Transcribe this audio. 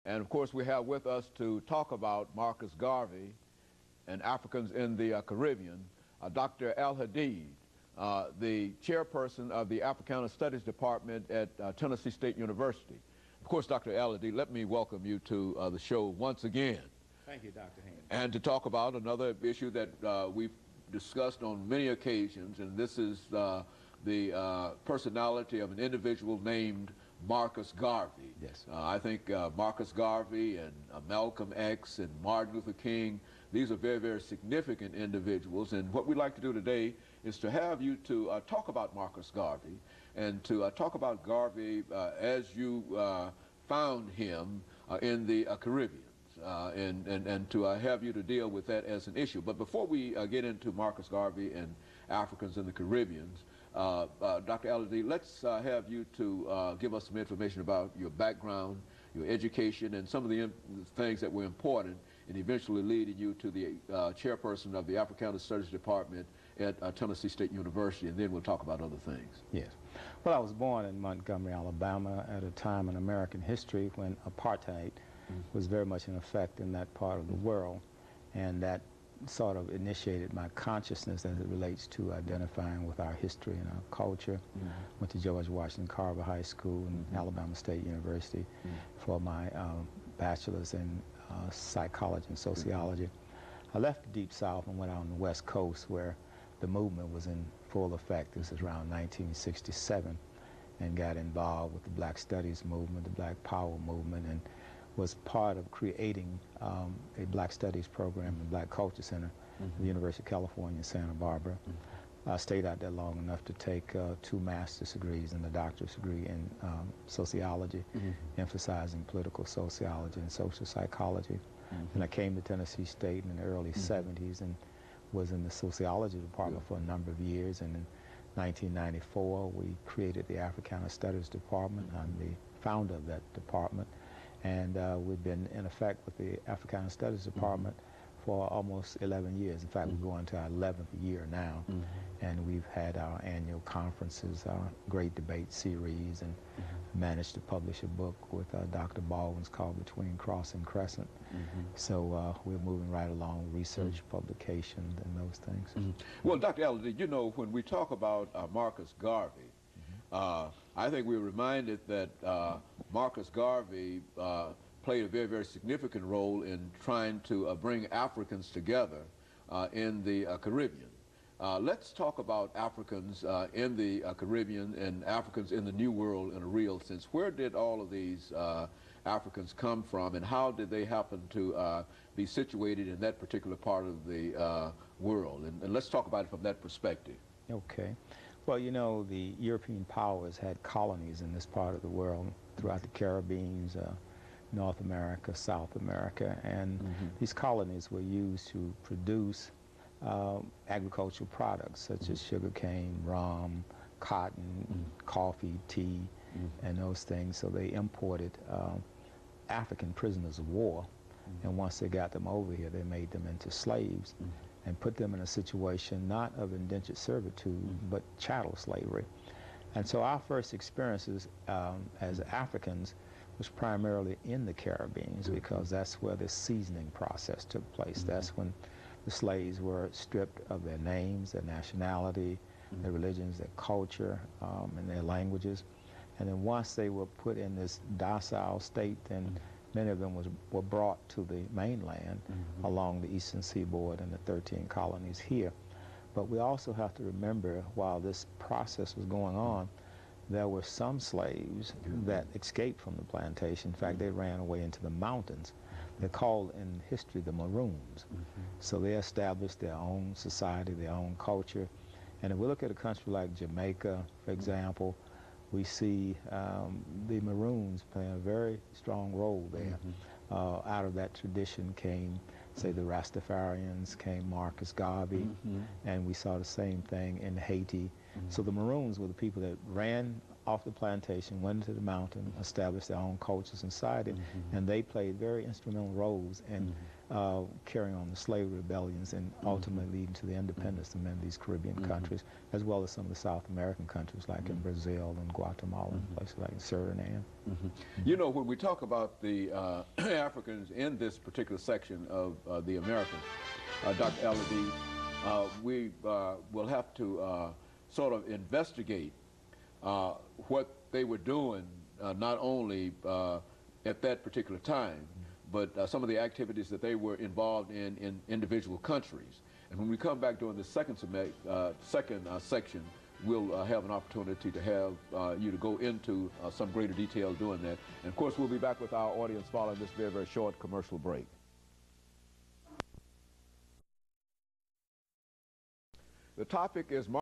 And of course, we have with us to talk about Marcus Garvey and Africans in the Caribbean, Dr. AAl-Hadid, the chairperson of the Africana Studies Department at Tennessee State University. Of course, Dr. AAl-Hadid, let me welcome you to the show once again. Thank you, Dr. Haynes. And to talk about another issue that we've discussed on many occasions, and this is the personality of an individual named Marcus Garvey. Yes. I think Marcus Garvey and Malcolm X and Martin Luther King, these are very, very significant individuals. And what we'd like to do today is to have you to talk about Marcus Garvey and to talk about Garvey as you found him in the Caribbean. And to have you to deal with that as an issue. But before we get into Marcus Garvey and Africans in the Caribbean, Dr. AAl-Hadid, let's have you to give us some information about your background, your education, and some of the things that were important in eventually leading you to the chairperson of the Africana Studies Department at Tennessee State University, and then we'll talk about other things. Yes. Well, I was born in Montgomery, Alabama, at a time in American history when apartheid was very much in effect in that part of the world, and that sort of initiated my consciousness as it relates to identifying with our history and our culture. Went to George Washington Carver High School and Alabama State University for my bachelor's in psychology and sociology. I left the Deep South and went out on the West Coast where the movement was in full effect. This was around 1967, and got involved with the Black Studies movement, the Black Power movement, and was part of creating a Black Studies program in the Black Culture Center at the University of California in Santa Barbara. I stayed out there long enough to take 2 master's degrees and a doctorate degree in sociology, emphasizing political sociology and social psychology. And I came to Tennessee State in the early 70s and was in the sociology department for a number of years. And in 1994, we created the Africana Studies Department. I'm the founder of that department. And we've been in effect with the Africana Studies Department for almost 11 years. In fact, we're going to our 11th year now. And we've had our annual conferences, our great debate series, and managed to publish a book with Dr. Baldwin's called Between Cross and Crescent. So we're moving right along, research, publications, and those things. Well, Dr. AAl-Hadid, you know, when we talk about Marcus Garvey, I think we're reminded that Marcus Garvey played a very, very significant role in trying to bring Africans together in the Caribbean. Let's talk about Africans in the Caribbean and Africans in the New World in a real sense. Where did all of these Africans come from, and how did they happen to be situated in that particular part of the world? And let's talk about it from that perspective. Okay. Well, you know, the European powers had colonies in this part of the world throughout the Caribbean, North America, South America, and these colonies were used to produce agricultural products such as sugarcane, rum, cotton, coffee, tea, and those things. So they imported African prisoners of war, and once they got them over here, they made them into slaves and put them in a situation not of indentured servitude, but chattel slavery. And so our first experiences as Africans was primarily in the Caribbean, because that's where the seasoning process took place. That's when the slaves were stripped of their names, their nationality, their religions, their culture, and their languages. And then once they were put in this docile state, then many of them were brought to the mainland along the eastern seaboard and the 13 colonies here. But we also have to remember, while this process was going on, there were some slaves that escaped from the plantation. In fact, they ran away into the mountains. They're called in history the Maroons. So they established their own society, their own culture. And if we look at a country like Jamaica, for example, we see the Maroons playing a very strong role there. Out of that tradition came, say, the Rastafarians, came Marcus Garvey, and we saw the same thing in Haiti. So the Maroons were the people that ran off the plantation, went into the mountain, established their own cultures inside it, and they played very instrumental roles in carrying on the slavery rebellions and ultimately leading to the independence of many of these Caribbean countries, as well as some of the South American countries like in Brazil and Guatemala and places like Suriname. You know, when we talk about the Africans in this particular section of the Americans, Dr. AAl-Hadid, we will have to sort of investigate what they were doing, not only at that particular time, but some of the activities that they were involved in individual countries. And when we come back during the second section, we'll have an opportunity to have you to go into some greater detail doing that. And of course, we'll be back with our audience following this very, very short commercial break. The topic is